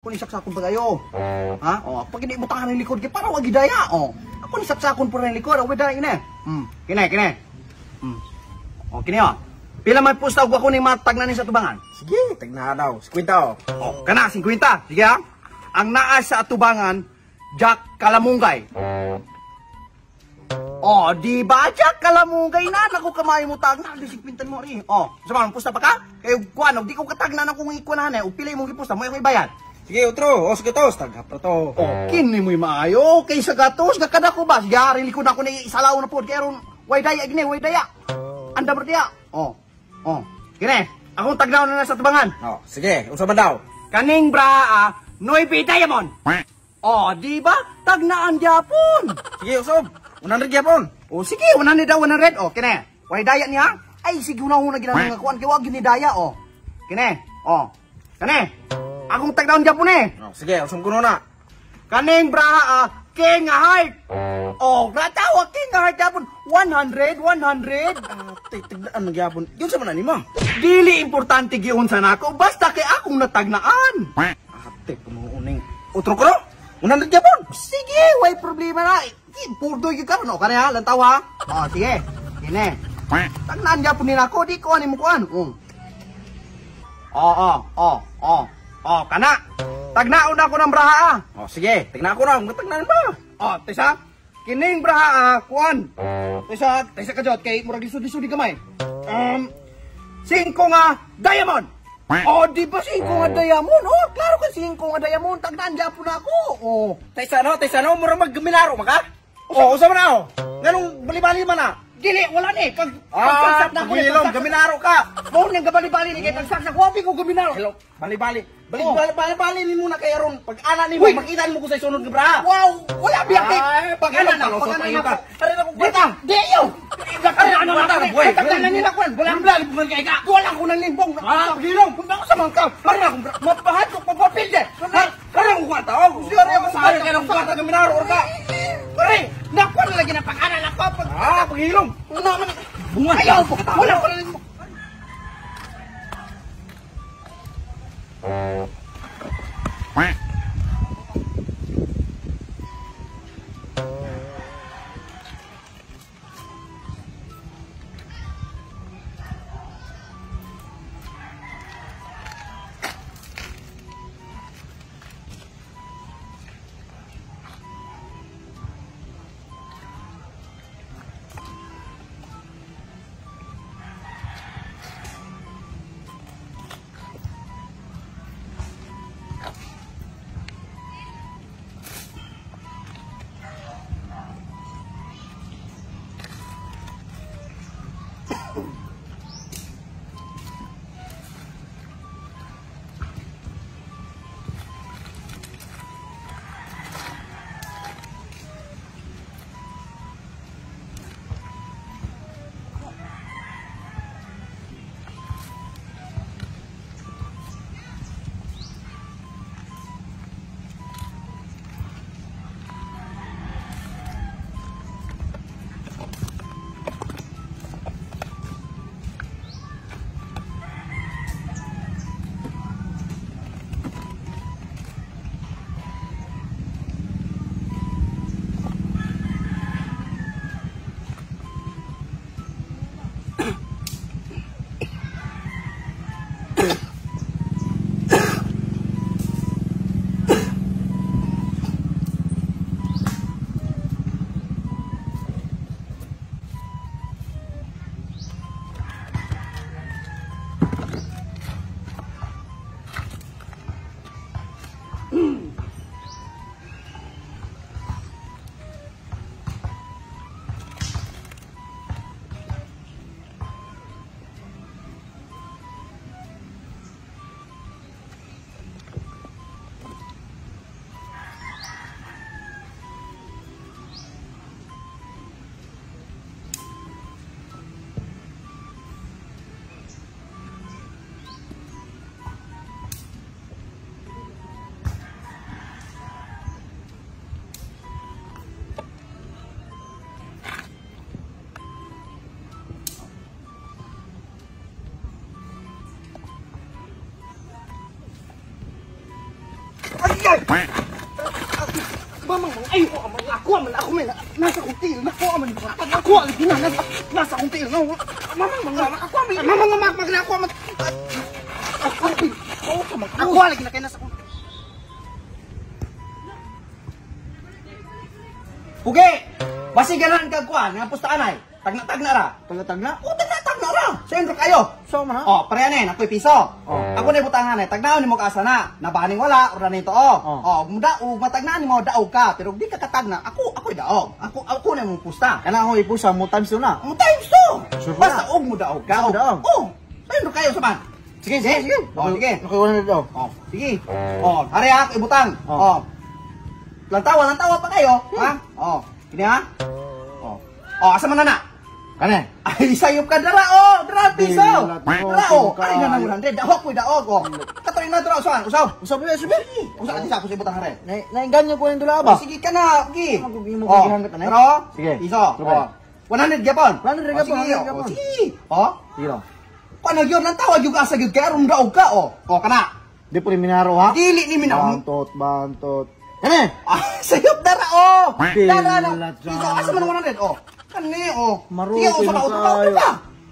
Ako ni saksakon pa kayo. Ha? O, pag hindi mo tangan ng likod, kaya parang wag gidaya. O, ako ni saksakon pa ng likod. O, daya ina. Kine. O, kine o. Pila may pusta ako ni matag na ni sa tubangan? Sige, tagna daw. 50 o. O, kana, 50. Sige ha. Ang naa sa atubangan, Jack Kalamunggay. O, di ba Jack Kalamunggay na? Naku, kamay mo tag na. Di 50 mo rin. O, sabahan, pusta pa ka? Kayo, kuwan, di ko katag na kung ikunahan eh. O, pila mong ipusta, mo yung ibayad. Sige, utro. O, sige tos. Tagap na to. O, kini mo yung maayo. Kay sa gatos, gakada ko ba? Sige, harili ko na ako na isalaw na po. Kaya ron, way daya, gini, way daya. Anda bertiya. O, gini. Akong tagnaw na sa tubangan. O, sige. Unsa man daw? Kaning braa, noy diamond. O, di ba? Tagnaan Japon. Sige, usob. 100 yapon. O, sige, 100 daw, 100. O, kini. Way daya niya. Ay, sige na na ginanong akuan. Kaya wag gini daya, o. Kini. O, kani. Akong tagnaon Japon eh. O, sige. Usam kuno na. Kaning braa, King Heart. O, natawa King Heart Japon. 100. Tigdaan ng yapon. Yun sa man ni mo. Dili importante giun sa nako. Basta kay akong natagnaan. Ate, kumuuning. Utro ko no? 100 yapon. Sige, way problema na. Purdo yung karon. O, kanya, lantaw ha. O, sige. Gine. Tagnaan Japon din ako. Di ko mo kuan. O, kana. Tagnaon ako ng braha. O, sige. Tignan ko na. Matagnan ba? O, tisa. Kining braha, kuan. Tisa kajot kay murag lisod-lisod gamay. 5 nga diamond. O, di ba 5 nga diamond? O, klaro ka 5 nga diamond. Tagnaan Japon ako. O. Tayo no? Mura maggaminaro maka? O, usa man na o. Ganong bali-bali man na. Dili, wala ni. Pagilom, gaminaro ka. Mo nang gabali-bali ni kay pagsaksak. Wabi ko gaminaro. Hello, bali-bali. Bali ni muna kay aron. Pag ana nimo makita mo ko sa sunod nga bra. Wow, wala biyak kay. Pag ana na, pag ana na. Ari na ko Dita, di yo. Ano na ta, boy. Tagnan ni na kwan. Wala bukan kay ka. Wala ko nang limbong. Pagilom, kung ako sa mangka. Para ko mapahat ko pagpapilde. Para ko kwata. Siyempre ako sa ka nang kwata gaminaro or ka. Pare, nakwan lagi na pag-ana na ko. Pagilom. Bunga ayaw po. Wala ko nang kay! Mamang, ay, ako man, nasa kong tiil, ako man, nasa kong tiil, ako lagi na kayo nasa kong. Pugi! Basiganan ka kuan, nga pustaan ay. Tagna-tagna ra. Tagna-tagna? O, tagna-tagna ra. Siyempre kayo. So man ha? O, parehanin, ako'y piso. Ako na butangan ay, tagnaon ni mo kaasa na. Nabaning wala, ura nito o. O, daog, matagnaan ni mo, daog ka. Pero di ka katagna, ako'y daog. Ako na mong pusta. Kana ako ipusa mo times 2 na. Mo times 2. Basta og mo daog ka. O, siyempre kayo saman. Sige. O, sige. Nakuha na daw. O, sige. O, hari ako ibutang. O. Lantawa pa kayo. Ha? O, gini ha? O, asa man na? Kane? Ay, sayop ka dara, dara, piso. Dara, ay na nang 100. Daog ko, daog. Katoy na dara, usahan, usaw. Usaw ba siya? Usahan, sa ako sa ibutang hari. Nainganyo ko yung dula ba? Sige ka na, sige. Ako mo gihangat na. Pero, Sige. piso. 100 gyapon. 100 gyapon, 100 gyapon. Sige. O, Sige lang. paano yun, nang tawag yung asa yun, kaya rum daog ka, o. O, kana. Di po ni minaro ha? Dili ni minam. Bantot. Kane? Sayop dara, o. Dara na. Bilat Piso, asa man 100, o. Kani, o. Maruti Sige, na usaw tayo. ka.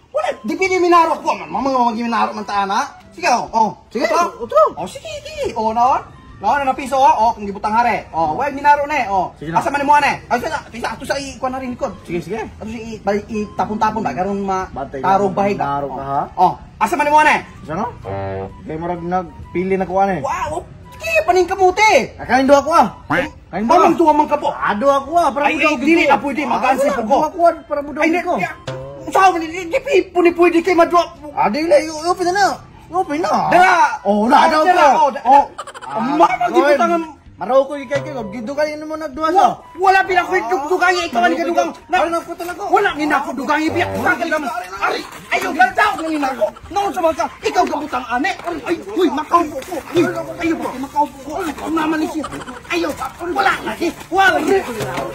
Wala, di pili minaro ko. Mamang minaro man taana. Sige, o. Sige, utro. O, sige. O, naon? Naon na piso, o. Kung gibutang hare. O, wag minaro na, o. Sige na. Asa man mo ane? Ay, ato sa ikuan na rin ko. Sige. Ato sa itapon-tapon ba? Karon Batay tarog ka, bahig ba? tarog ka, ha? O, asa man mo ane? Isa no? Kaya marag nagpili na kuha na eh. Wow, sige, paning kamuti. Kain do ako ah. Kain do Mamang tuwa man ka po. Ado ako ah. Para Ay, dili na pwede, magansi po ko. Ako para mo daw Ay, ko. saan di pwede kayo madrop. Ado yun eh. Open na. Open na. Dara! Oh, na daw ko. Mamang di butangan. Maraw ko ikay kayo. Gido kayo mo nagduwa sa. Wala pinakdugang ikaw ang kadugang. Wala na puto na ko. Wala minakudugang ibiyak. Tagal ka mo. Ari, ayaw lantaw ng inako. Noon sa mga ikaw kabutang ane. Ay, huy, makaupo ko. Ayaw po, makaupo ko. Mamalis yun. Ayaw, wala lagi. Wala.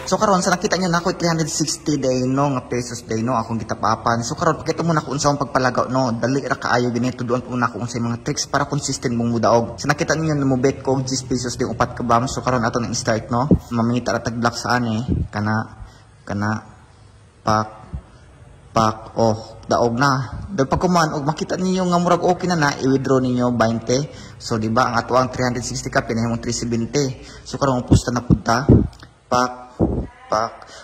So karon sa nakita nyo na ako 360 day no nga pesos day no akong gitapapan. So karon pakita mo na kung unsa ang pagpalagaw no dali ra kaayo ganito doon po na ko unsay mga tricks para consistent mong mudaog. So nakita niyo na mo bet ko 10 pesos di upat ka bam. So karon ato nang start no. Mamingita ra tag black sa ani kana pak daog na. Dahil pag kuman og makita ninyo nga murag okay na i-withdraw ninyo 20. So di ba ang ato ang 360 ka pinahimong 370. So karon pusta na punta. Pak.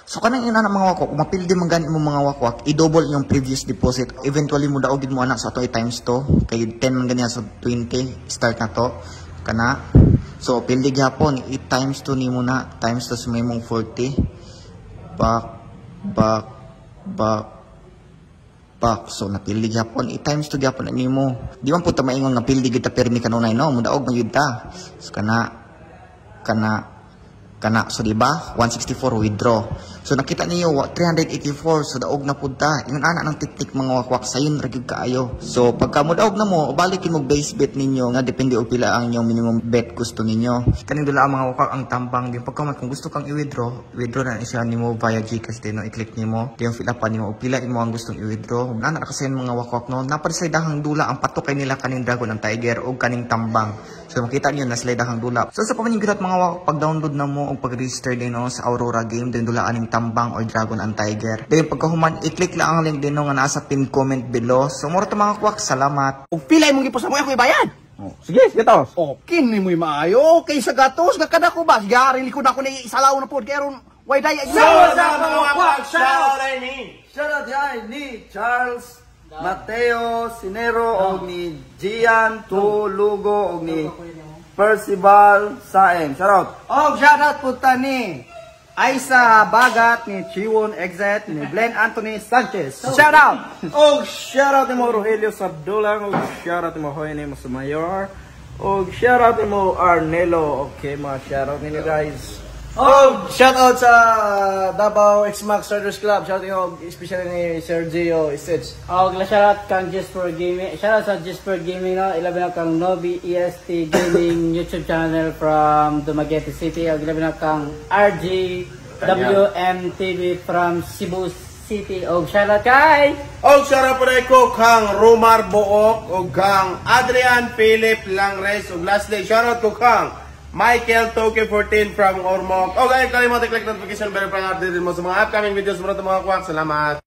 So kanang ina na mga wakwak, mapildi man gani mo mga wakwak, i-double yung previous deposit. Eventually mo daogid mo anak so ato i-times to. Kay 10 man gani so 20 start na to. Kana. So pildi gyapon i-times to nimo na, times to sa may mong 40. Pak. So napildi gyapon i-times to gyapon nimo. Di man puta maingon nga pildi kita permi kanunay no, mudaog man gyud ta. So kana so diba 164 withdraw. So nakita niyo 384 so daog na pud ta. Ingon ana nang tiktik mga wakwak sayon ra gyud kaayo. So pagka mo daog na mo balikin mo base bet ninyo nga depende og pila ang inyong minimum bet gusto ninyo. Kaning dula ang mga wakwak ang tambang din pagka kung gusto kang i-withdraw na siya nimo via GCash din no i-click nimo. Diyon fill up nimo og pila imo ang gustong i-withdraw. Ana kasi mga wakwak no naparisaydahang dula ang patok kay nila kaning Dragon ang Tiger og kaning tambang. So makita niyo na slidahang dula. So sa pamaningurat mga wakwak pag-download na mo og pag-register din no sa Aurora game din dula aning tambang or Dragon and Tiger. Then pagkahuman i-click lang ang link din no nga nasa pin comment below. So mura to mga kwak, salamat. Ug pila imong gipos mo ako ibayad. Sige, tos. Kini mo maayo kay sa gatos nga kada ko ba gari likod ako ni isalaw na pod kay ron way daya. Shout out ni Charles Mateo Sinero og ni Gian Tulugo og ni Percival Saeng. Shout out. Shout out po ni Aisa Bagat, ni Chiwon Exet, ni Glenn Anthony Sanchez. Shout out! Shout out mo Rogelio Sabdulang, shout out mo Hoyne mo sa Mayor, shout out mo Arnelo. Okay, shout out ninyo guys. Shout out sa Davao X-Max Starters Club. Shout out especially ni Sergio Isich. Shout out kang Just for Gaming. Shout out sa Just for Gaming no. Ilabi na kang Novi EST Gaming YouTube channel from Dumaguete City. Ilabi na kang RG WMTV from Cebu City. Shout out kay. Shout out po ko kang Romar Book o kang Adrian Philip Langres. Lastly, shout out ko kang Michael Toke 14 from Ormoc. O guys, kalimutan i-click notification bell para update mo sa mga upcoming videos mo mga kwak. Salamat!